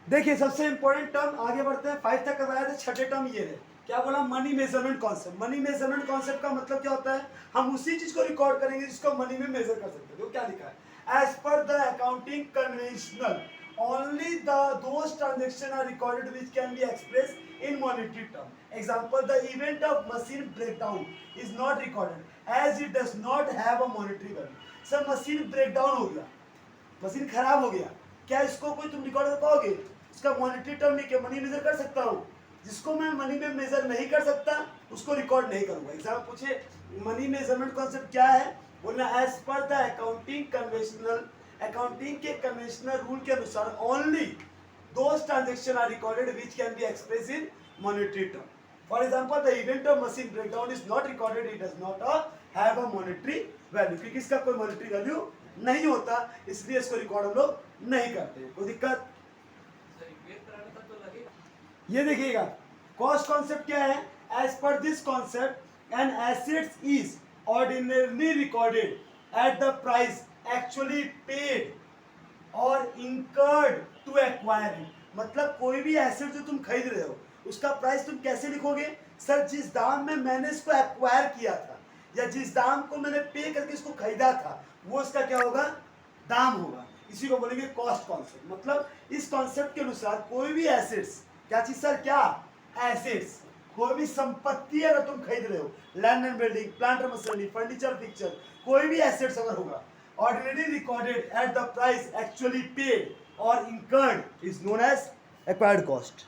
देखिए सबसे important term, आगे बढ़ते हैं, 5 तक करवाया था, छठे टर्म ये है, क्या बोला, money measurement concept. Money measurement concept का मतलब क्या होता है, हम उसी चीज को रिकॉर्ड करेंगे जिसको मनी में मेजर कर सकते हैं। तो क्या लिखा है, as per the accounting conventional only those transactions are recorded which can be expressed in monetary term. Example, the event of machine breakdown is not recorded as it does not have a monetary value. Sir machine breakdown हो गया, machine खराब हो गया, क्या इसको कोई तुम record कर पाओगे? इसका मॉनिटरी टर्म नहीं, क्या मनी मेजर कर सकता हूँ? जिसको मैं मनी में मेजर नहीं कर सकता उसको रिकॉर्ड नहीं करूंगा। एग्जाम पूछे मनी मेजरमेंट कॉन्सेप्ट क्या है, बोलना as per the accounting conventional, accounting के कन्वेंशनल रूल के अनुसार only those transaction are recorded which can be express in monetary term. For example, the event of machine breakdown is not recorded, it does not have a monetary value, क्योंकि इसका कोई monetary value नहीं होता, इसलिए इसको record हम लोग नहीं करते। कोई दिक्कत? ये देखिएगा कॉस्ट कॉन्सेप्ट क्या है, as per this concept an assets is ordinarily recorded at the price actually paid और इंकर्ड टू एक्वायर इट। मतलब कोई भी एसेट जो तुम खरीद रहे हो उसका प्राइस तुम कैसे लिखोगे, सर जिस दाम में मैंने इसको एक्वायर किया था या जिस दाम को मैंने पे करके इसको खरीदा था वो इसका क्या होगा, दाम होगा। इसी को बोलेंगे कॉस्ट कॉन्सेप्ट। मतलब इस कॉन्सेप्ट के अनुसार कोई भी एसेट्स, क्या चीज सर, क्या एसेट्स, कोई भी संपत्ति अगर तुम खरीद रहे हो, land and building, plant and machinery, furniture, picture, कोई भी एसेट्स अगर होगा ordinary recorded at the price actually paid और incurred is known as acquired cost।